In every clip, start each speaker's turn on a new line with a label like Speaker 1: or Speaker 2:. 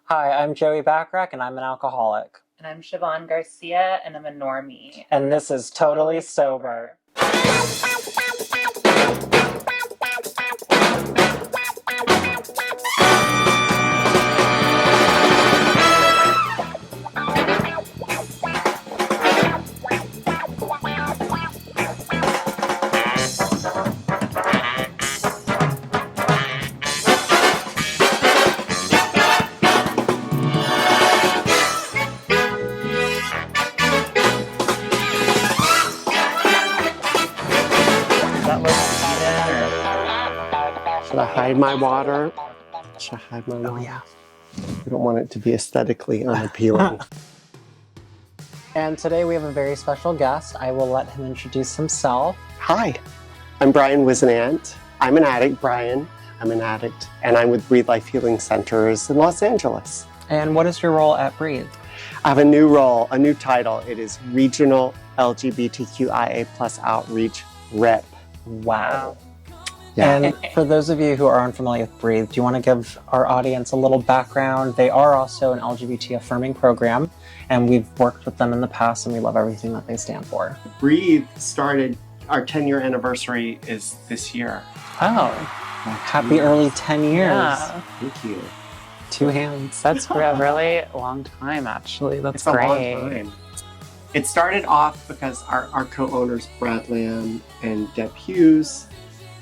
Speaker 1: Hi, I'm Joey Bachrach, and I'm an alcoholic.
Speaker 2: And I'm Siobhan Garcia, and I'm a normie.
Speaker 1: And this is Totally Sober.
Speaker 3: Should I hide my water? Should I hide my water?
Speaker 1: Oh, yeah.
Speaker 3: I don't want it to be aesthetically unappealing.
Speaker 1: And today we have a very special guest. I will let him introduce himself.
Speaker 3: Hi, I'm Brian Whisenant. I'm an addict, Brian. I'm an addict, and I'm with Breathe Life Healing Centers in Los Angeles.
Speaker 1: And what is your role at Breathe?
Speaker 3: I have a new role, a new title. It is Regional LGBTQIA+ Outreach Rep.
Speaker 1: Wow.
Speaker 3: Yeah.
Speaker 1: And for those of you who are unfamiliar with Breathe, do you want to give our audience a little background? They are also an LGBT affirming program, and we've worked with them in the past, and we love everything that they stand for.
Speaker 3: Breathe started, our 10-year anniversary is this year.
Speaker 1: Oh, happy early 10 years.
Speaker 2: Yeah.
Speaker 3: Thank you.
Speaker 1: Two hands.
Speaker 2: That's a really long time, actually. That's
Speaker 3: It's
Speaker 2: great.
Speaker 3: a long time. It started off because our co-owners, Brad Lamb and Deb Hughes,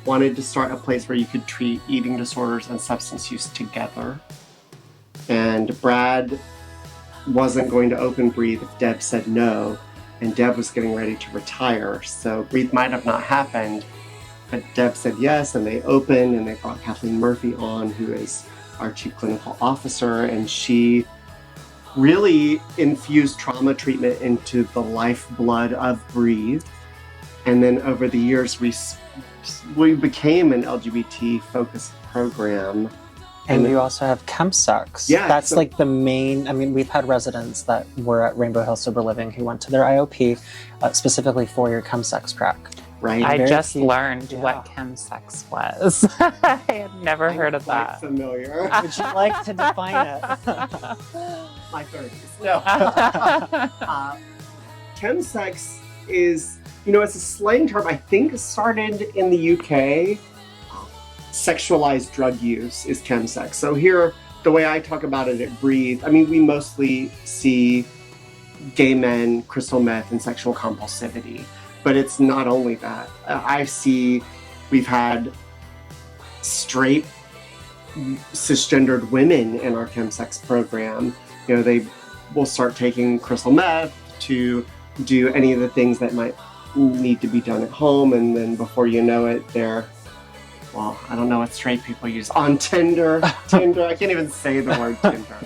Speaker 3: wanted to start a place where you could treat eating disorders and substance use together. And Brad wasn't going to open Breathe if Deb said no, and Deb was getting ready to retire. So Breathe might have not happened, but Deb said yes, and they opened, and they brought Kathleen Murphy on, who is our chief clinical officer, and she really infused trauma treatment into the lifeblood of Breathe. And then over the years, we became an LGBT-focused program.
Speaker 1: And you also have chemsex.
Speaker 3: Yeah,
Speaker 1: That's
Speaker 3: so-
Speaker 1: like the main, I mean, we've had residents that were at Rainbow Hill Sober Living who went to their IOP specifically for your chemsex track.
Speaker 3: Right?
Speaker 2: I
Speaker 1: Very
Speaker 2: just
Speaker 1: few-
Speaker 2: learned
Speaker 1: yeah.
Speaker 2: what chemsex was. I had never heard of
Speaker 3: Quite
Speaker 2: that.
Speaker 3: familiar.
Speaker 1: Would you like to define it?
Speaker 3: My 30s. No. Chemsex is, it's a slang term. I think it started in the UK. Sexualized drug use is chemsex. So here, the way I talk about it at Breathe, I mean, we mostly see gay men, crystal meth, and sexual compulsivity. But it's not only that. We've had straight cisgendered women in our chemsex program. They will start taking crystal meth to do any of the things that might need to be done at home, and then before you know it, they're, well, I don't know what straight people use, on Tinder, I can't even say the word Tinder.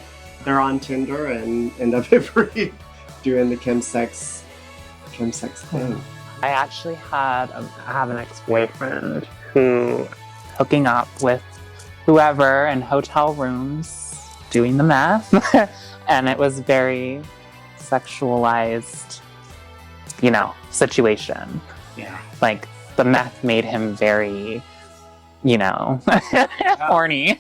Speaker 3: They're on Tinder and end up doing the chemsex thing.
Speaker 2: I actually have an ex-boyfriend who hooking up with whoever in hotel rooms doing the meth. And it was very sexualized, situation.
Speaker 3: Yeah.
Speaker 2: Like the meth made him very, horny.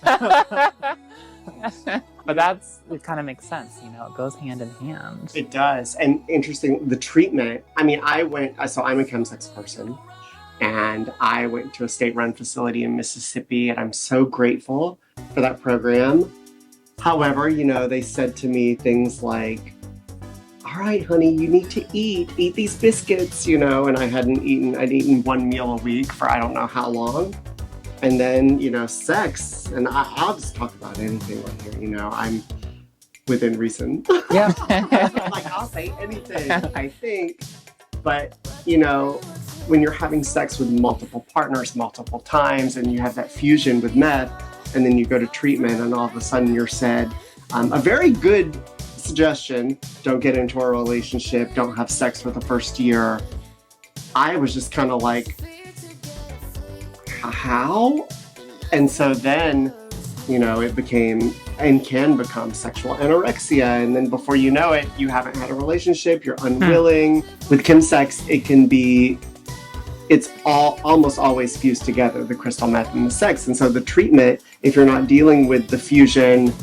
Speaker 2: But it kind of makes sense, it goes hand in hand.
Speaker 3: It does. And interesting, the treatment, I'm a chemsex person, and I went to a state-run facility in Mississippi, and I'm so grateful for that program. However, they said to me things like, all right, honey, you need to eat these biscuits, and I'd eaten one meal a week for I don't know how long. And then, sex, and I'll just talk about anything right here, I'm within reason.
Speaker 1: Yeah.
Speaker 3: I'll say anything, I think. But, when you're having sex with multiple partners multiple times, and you have that fusion with meth, and then you go to treatment, and all of a sudden you're said, a very good suggestion, don't get into a relationship, don't have sex for the first year. I was just kind of like, how? And so then, it became and can become sexual anorexia. And then before you know it, you haven't had a relationship, you're unwilling. With chemsex, it's almost always fused together, the crystal meth and the sex. And so the treatment, if you're not dealing with the fusion,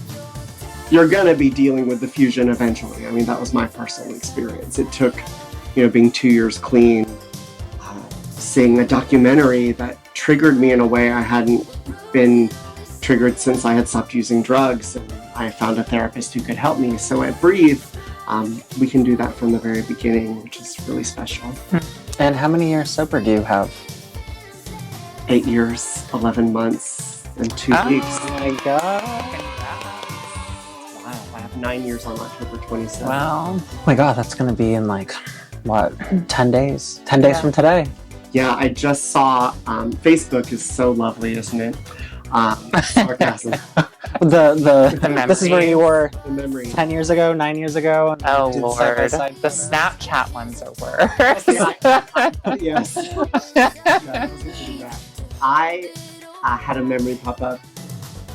Speaker 3: you're going to be dealing with the fusion eventually. I mean, that was my personal experience. It took, being 2 years clean, seeing a documentary that triggered me in a way I hadn't been triggered since I had stopped using drugs. And I found a therapist who could help me. So at Breathe, we can do that from the very beginning, which is really special.
Speaker 1: And how many years sober do you have?
Speaker 3: 8 years, 11 months, and 2 weeks.
Speaker 1: Oh my God.
Speaker 3: Wow, I have 9 years on October 27th.
Speaker 2: Wow.
Speaker 1: Oh my God, that's going to be in 10 days? 10 days from today.
Speaker 3: Yeah, I just saw, Facebook is so lovely, isn't it? Sarcasm.
Speaker 1: This is where you were
Speaker 3: The memory.
Speaker 1: 10 years ago, 9 years ago. And
Speaker 2: Oh,
Speaker 1: did
Speaker 2: Lord.
Speaker 1: side-by-side
Speaker 2: The
Speaker 1: photos.
Speaker 2: Snapchat ones are worse.
Speaker 3: Yes. Yeah, I had a memory pop up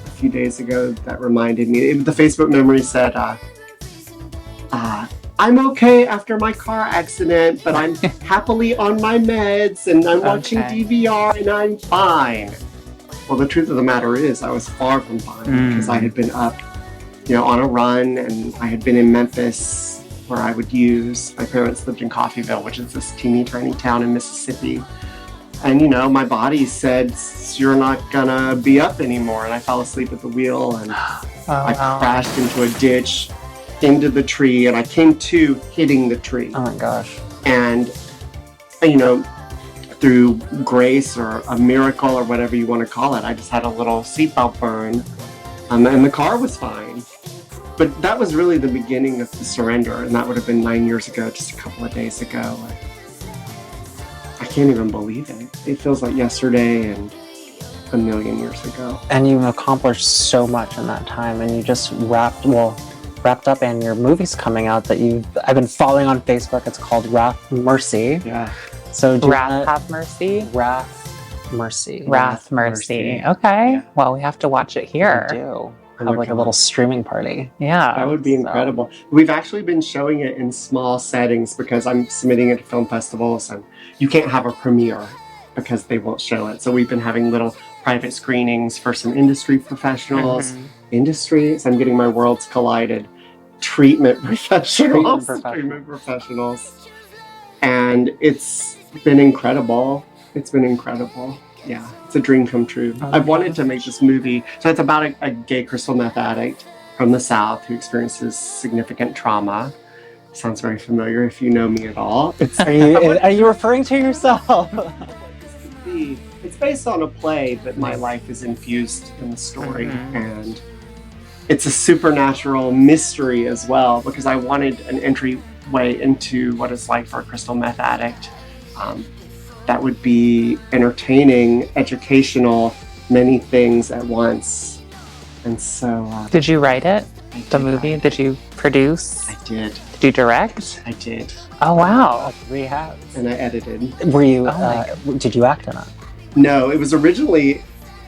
Speaker 3: a few days ago that reminded me. The Facebook memory said, I'm okay after my car accident, but I'm happily on my meds and I'm watching
Speaker 2: Okay.
Speaker 3: DVR and I'm fine. Well, the truth of the matter is I was far from fine because I had been up, on a run, and I had been in Memphis where I would use. My parents lived in Coffeyville, which is this teeny tiny town in Mississippi. And, my body said, you're not gonna be up anymore. And I fell asleep at the wheel and I crashed into a ditch, into the tree, and I came to hitting the tree.
Speaker 1: Oh my gosh.
Speaker 3: And, through grace or a miracle or whatever you want to call it, I just had a little seatbelt burn, and the car was fine. But that was really the beginning of the surrender, and that would have been 9 years ago, just a couple of days ago. I can't even believe it. It feels like yesterday and a million years ago.
Speaker 1: And you've accomplished so much in that time, and you just wrapped up, and your movie's coming out that I've been following on Facebook. It's called Wrath Mercy.
Speaker 3: Yeah.
Speaker 1: So
Speaker 2: Wrath Have Mercy?
Speaker 1: Wrath Mercy.
Speaker 2: Wrath Mercy. Okay.
Speaker 3: Yeah.
Speaker 2: Well, we have to watch it
Speaker 1: I
Speaker 2: here.
Speaker 1: do.
Speaker 3: Oh
Speaker 1: Have
Speaker 3: my
Speaker 1: a
Speaker 3: God.
Speaker 1: little streaming party.
Speaker 2: Yeah.
Speaker 3: That would be incredible. We've actually been showing it in small settings because I'm submitting it to film festivals, and you can't have a premiere because they won't show it. So we've been having little private screenings for some industry professionals. I'm getting my worlds collided. Treatment professionals. Treatment professionals. And it's been incredible. Yeah, it's a dream come true. I've wanted to make this movie. So it's about a gay crystal meth addict from the South who experiences significant trauma. Sounds very familiar if you know me at all.
Speaker 1: Are you referring to yourself?
Speaker 3: It's based on a play, but my life is infused in the story. And it's a supernatural mystery as well, because I wanted an entryway into what it's like for a crystal meth addict. That would be entertaining, educational, many things at once. And so...
Speaker 2: Did you write it? The
Speaker 3: did
Speaker 2: movie?
Speaker 3: write it.
Speaker 2: Did you produce?
Speaker 3: I did.
Speaker 2: Did you direct?
Speaker 3: I did.
Speaker 2: Oh, wow.
Speaker 1: We have.
Speaker 3: And I edited.
Speaker 1: Were you?
Speaker 2: Oh my
Speaker 1: Did you act in it?
Speaker 3: No, it was originally...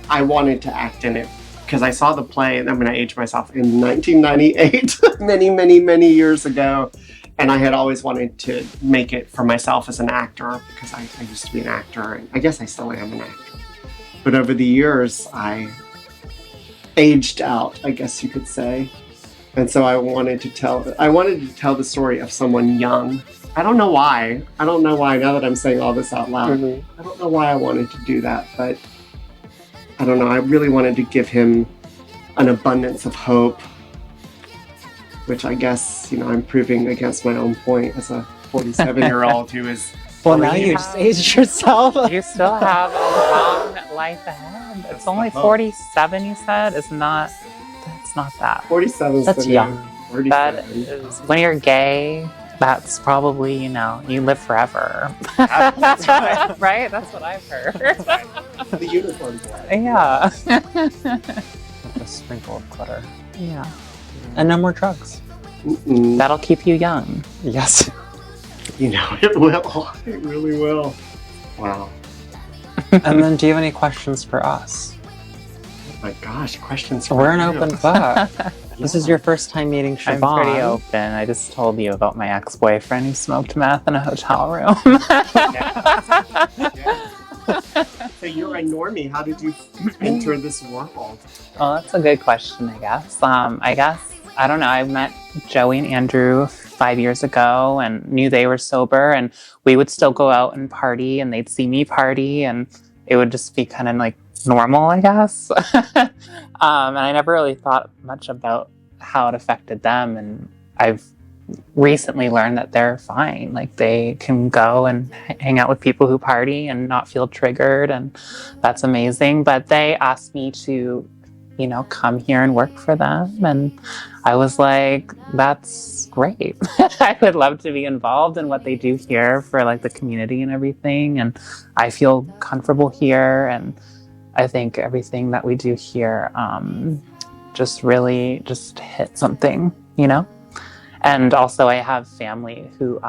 Speaker 3: I wanted to act in it because I saw the play, and I'm going to age myself, in 1998, many years ago. And I had always wanted to make it for myself as an actor because I used to be an actor, and I guess I still am an actor. But over the years, I aged out, I guess you could say. And so I wanted to tell the story of someone young. I don't know why now that I'm saying all this out loud. I don't know why I wanted to do that, but I don't know. I really wanted to give him an abundance of hope, which I guess, I'm proving against my own point as a 47-year-old who is...
Speaker 1: Well, now you just aged yourself.
Speaker 2: You still have a long life ahead. It's only 47, you said? That's not that.
Speaker 3: 47
Speaker 1: That's young.
Speaker 2: That is, when you're gay, that's probably, you live forever.
Speaker 1: That's right.
Speaker 2: Right? That's what I've heard.
Speaker 3: The unicorn boy.
Speaker 2: Yeah.
Speaker 1: With a sprinkle of glitter.
Speaker 2: Yeah.
Speaker 1: And no more drugs.
Speaker 3: Mm-mm.
Speaker 2: That'll keep you young.
Speaker 1: Yes.
Speaker 3: It will. It really will. Wow.
Speaker 1: And then, do you have any questions for us?
Speaker 3: Oh my gosh, questions for
Speaker 1: We're an
Speaker 3: you.
Speaker 1: open book. This is your first time meeting Siobhan.
Speaker 2: I'm pretty open. I just told you about my ex-boyfriend who smoked meth in a hotel room.
Speaker 3: Yeah. So you're a normie. How did you enter this world?
Speaker 2: Well, that's a good question, I guess. I guess I don't know. I met Joey and Andrew 5 years ago and knew they were sober, and we would still go out and party, and they'd see me party, and it would just be kind of like normal, I guess. And I never really thought much about how it affected them. And I've recently learned that they're fine. Like, they can go and hang out with people who party and not feel triggered, and that's amazing. But they asked me to, come here and work for them, and I was like, that's great. I would love to be involved in what they do here for like the community and everything, and I feel comfortable here, and I think everything that we do here just really just hit something, And also I have family who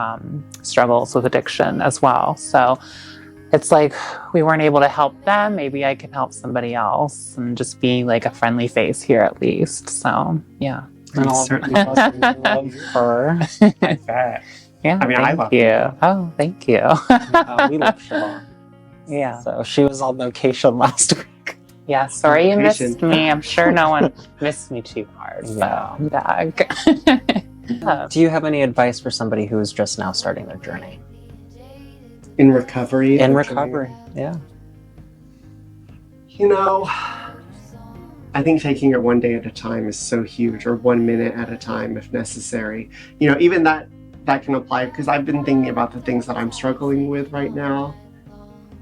Speaker 2: struggles with addiction as well. So it's like we weren't able to help them. Maybe I can help somebody else and just be like a friendly face here at least. So, yeah.
Speaker 1: And all certainly love her.
Speaker 3: I bet.
Speaker 2: Yeah,
Speaker 3: I mean, I love
Speaker 2: you.
Speaker 3: her.
Speaker 2: Oh, thank you.
Speaker 1: We love Siobhan.
Speaker 2: Yeah.
Speaker 1: So she was on location last week.
Speaker 2: Yeah, sorry you
Speaker 3: Location.
Speaker 2: missed me. I'm sure no one missed me too hard. So
Speaker 1: Yeah.
Speaker 2: I'm back.
Speaker 1: Do you have any advice for somebody who is just now starting their journey?
Speaker 3: In recovery.
Speaker 1: In
Speaker 3: actually.
Speaker 1: recovery, yeah.
Speaker 3: I think taking it one day at a time is so huge, or 1 minute at a time if necessary. Even that can apply, because I've been thinking about the things that I'm struggling with right now.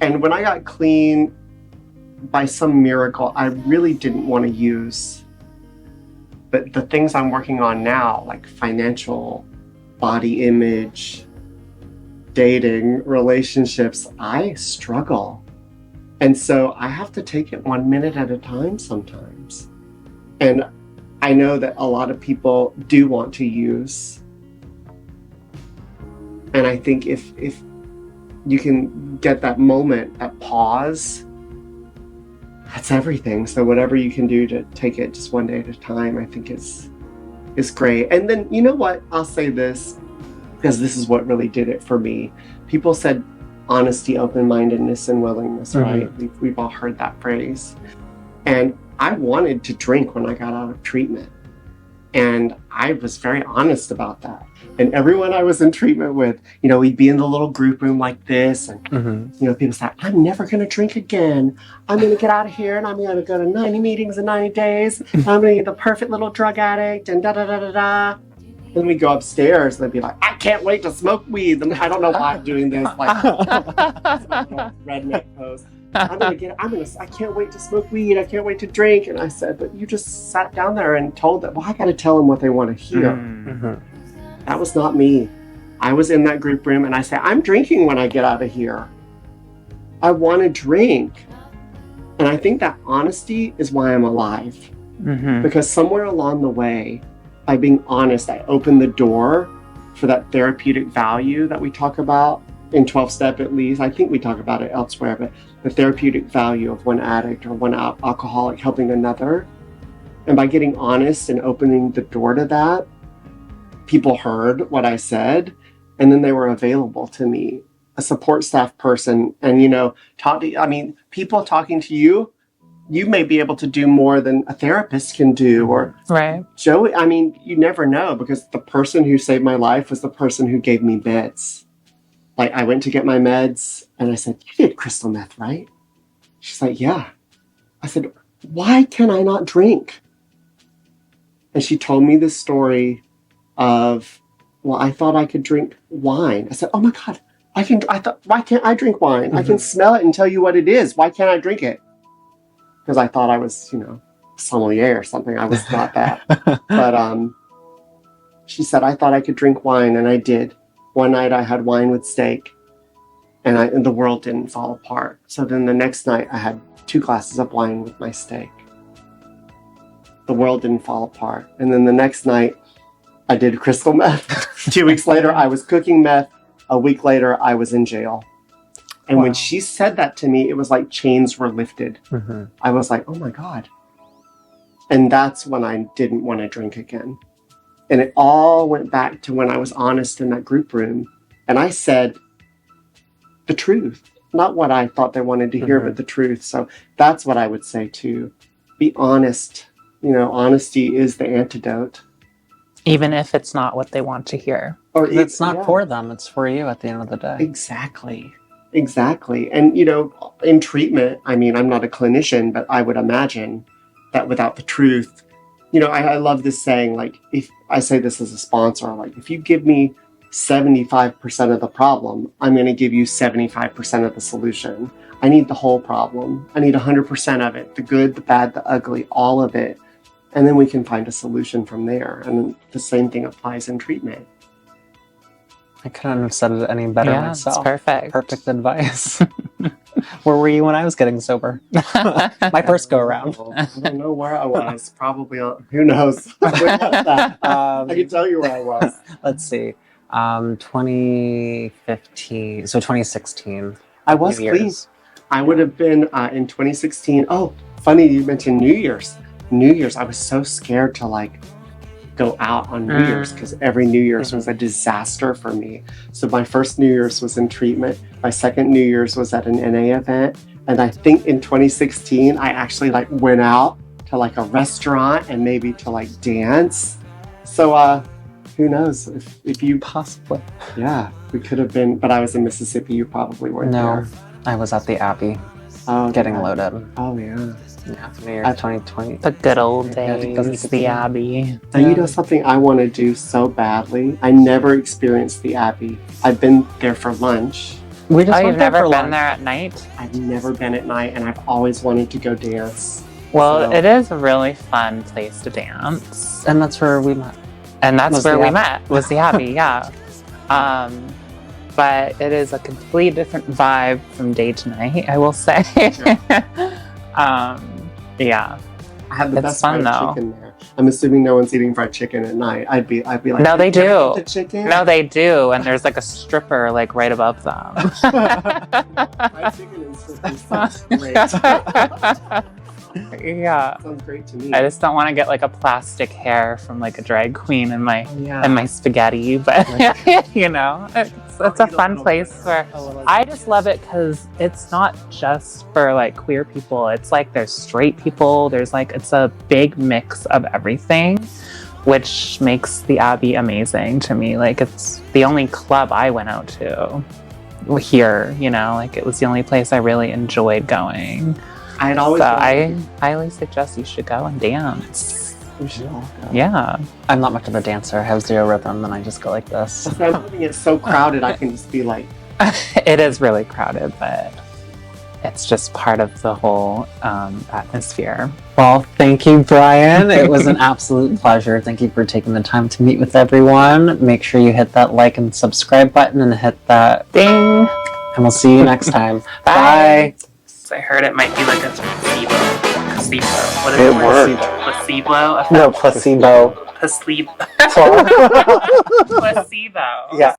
Speaker 3: And when I got clean, by some miracle, I really didn't want to use. But the things I'm working on now, like financial, body image, dating, relationships, I struggle. And so I have to take it 1 minute at a time sometimes. And I know that a lot of people do want to use. And I think if you can get that moment, that pause, that's everything. So whatever you can do to take it just one day at a time, I think is great. And then, you know what? I'll say this, because this is what really did it for me. People said honesty, open-mindedness, and willingness, right? We've all heard that phrase. And I wanted to drink when I got out of treatment. And I was very honest about that. And everyone I was in treatment with, we'd be in the little group room like this. And, people say, I'm never going to drink again. I'm going to get out of here and I'm going to go to 90 meetings in 90 days. I'm going to be the perfect little drug addict and da-da-da-da-da. Then we go upstairs and they'd be like, I can't wait to smoke weed. And I don't know why I'm doing this. Like, redneck post. I can't wait to smoke weed. I can't wait to drink. And I said, but you just sat down there and told them, well, I got to tell them what they want to hear. That was not me. I was in that group room and I said, I'm drinking when I get out of here. I want to drink. And I think that honesty is why I'm alive. Because somewhere along the way, by being honest, I opened the door for that therapeutic value that we talk about in 12-step at least. I think we talk about it elsewhere, but the therapeutic value of one addict or one alcoholic helping another. And by getting honest and opening the door to that, people heard what I said, and then they were available to me, a support staff person. And, people talking to you, you may be able to do more than a therapist can do. Or
Speaker 2: right.
Speaker 3: Joey, you never know, because the person who saved my life was the person who gave me meds. Like, I went to get my meds and I said, you did crystal meth, right? She's like, yeah. I said, why can I not drink? And she told me this story of, well, I thought I could drink wine. I said, oh my God, why can't I drink wine? I can smell it and tell you what it is. Why can't I drink it? Because I thought I was, sommelier or something. I was not that. But she said, I thought I could drink wine, and I did. One night I had wine with steak, and the world didn't fall apart. So then the next night I had 2 glasses of wine with my steak. The world didn't fall apart. And then the next night I did crystal meth. 2 weeks later I was cooking meth. A week later I was in jail. And when she said that to me, it was like chains were lifted. I was like, oh my God. And that's when I didn't want to drink again. And it all went back to when I was honest in that group room. And I said the truth, not what I thought they wanted to hear, but the truth. So that's what I would say too. Be honest. Honesty is the antidote.
Speaker 2: Even if it's not what they want to hear.
Speaker 3: Or
Speaker 1: It's not for them, it's for you at the end of the day.
Speaker 3: Exactly. Exactly. And, you know, in treatment, I mean, I'm not a clinician, but I would imagine that without the truth, you know, I love this saying, like, if I say this as a sponsor, like, if you give me 75% of the problem, I'm going to give you 75% of the solution. I need the whole problem. I need 100% of it, the good, the bad, the ugly, all of it. And then we can find a solution from there. And the same thing applies in treatment.
Speaker 1: I couldn't have said it any better
Speaker 2: Yeah,
Speaker 1: myself.
Speaker 2: it's perfect.
Speaker 1: Perfect advice. Where were you when I was getting sober? My first go around.
Speaker 3: I don't know where I was. Probably, who knows? When was that? I can tell you where I was.
Speaker 1: Let's see. 2015. So 2016.
Speaker 3: I was
Speaker 1: New
Speaker 3: clean.
Speaker 1: Year's.
Speaker 3: I would have been in 2016. Oh, funny you mentioned New Year's. New Year's, I was so scared to like go out on New Year's because every New Year's was a disaster for me. So my first New Year's was in treatment. My second New Year's was at an NA event. And I think in 2016, I actually like went out to like a restaurant and maybe to like dance. So who knows if you
Speaker 1: Possibly.
Speaker 3: yeah, we could have been, but I was in Mississippi. You probably weren't
Speaker 1: No,
Speaker 3: there.
Speaker 1: I was at the Abbey
Speaker 3: Oh,
Speaker 1: getting
Speaker 3: yeah.
Speaker 1: loaded.
Speaker 3: Oh yeah.
Speaker 1: Yeah, New Year's 2020.
Speaker 2: The good old
Speaker 1: Yeah, I think that's
Speaker 2: days,
Speaker 1: the
Speaker 2: the
Speaker 1: thing.
Speaker 2: Abbey.
Speaker 3: And you know something I want to do so badly? I never experienced the Abbey. I've been there for lunch.
Speaker 1: We just
Speaker 2: Oh,
Speaker 1: went
Speaker 2: you've
Speaker 1: there
Speaker 2: never
Speaker 1: for
Speaker 2: been
Speaker 1: lunch.
Speaker 2: there at night?
Speaker 3: I've never been at night, and I've always wanted to go dance.
Speaker 2: Well,
Speaker 3: So-
Speaker 2: it is a really fun place to dance.
Speaker 1: And that's where we met.
Speaker 2: And that's
Speaker 1: Was
Speaker 2: where
Speaker 1: the
Speaker 2: we
Speaker 1: Abbey.
Speaker 2: met, was the Abbey, yeah. But it is a completely different vibe from day to night, I will say. Yeah.
Speaker 3: I had the
Speaker 2: It's
Speaker 3: best
Speaker 2: fun,
Speaker 3: fried
Speaker 2: though.
Speaker 3: chicken there. I'm assuming no one's eating fried chicken at night. I'd be like,
Speaker 2: No, they
Speaker 3: "Can I
Speaker 2: do.
Speaker 3: get the chicken?"
Speaker 2: No, they do, and there's like a stripper like right above them.
Speaker 3: Fried chicken and strippers sounds great.
Speaker 2: Yeah.
Speaker 3: Sounds great to me.
Speaker 2: I just don't want to get like a plastic hair from like a drag queen in my
Speaker 3: yeah.
Speaker 2: and my spaghetti, but you know, it's a fun place where I just love it because it's not just for like queer people. It's like there's straight people. There's like it's a big mix of everything, which makes the Abbey amazing to me. Like it's the only club I went out to here. You know, like it was the only place I really enjoyed going.
Speaker 3: I had always
Speaker 2: So
Speaker 3: wanted
Speaker 2: I highly suggest you should go and dance.
Speaker 3: to- we should all go.
Speaker 2: Yeah.
Speaker 1: I'm not much of a dancer. I have zero rhythm, and I just go like this.
Speaker 3: So I'm hoping it's so crowded I can just be like,
Speaker 2: It is really crowded, but it's just part of the whole atmosphere.
Speaker 1: Well, thank you, Brian. It was an absolute pleasure. Thank you for taking the time to meet with everyone. Make sure you hit that like and subscribe button and hit that
Speaker 2: Ding!
Speaker 1: and we'll see you next time.
Speaker 2: Bye. I heard it might be like a placebo. Placebo. What is
Speaker 1: It
Speaker 2: it?
Speaker 1: worked.
Speaker 2: Placebo?
Speaker 1: No, placebo.
Speaker 2: Placebo.
Speaker 1: Sorry.
Speaker 2: Placebo.
Speaker 1: Yeah.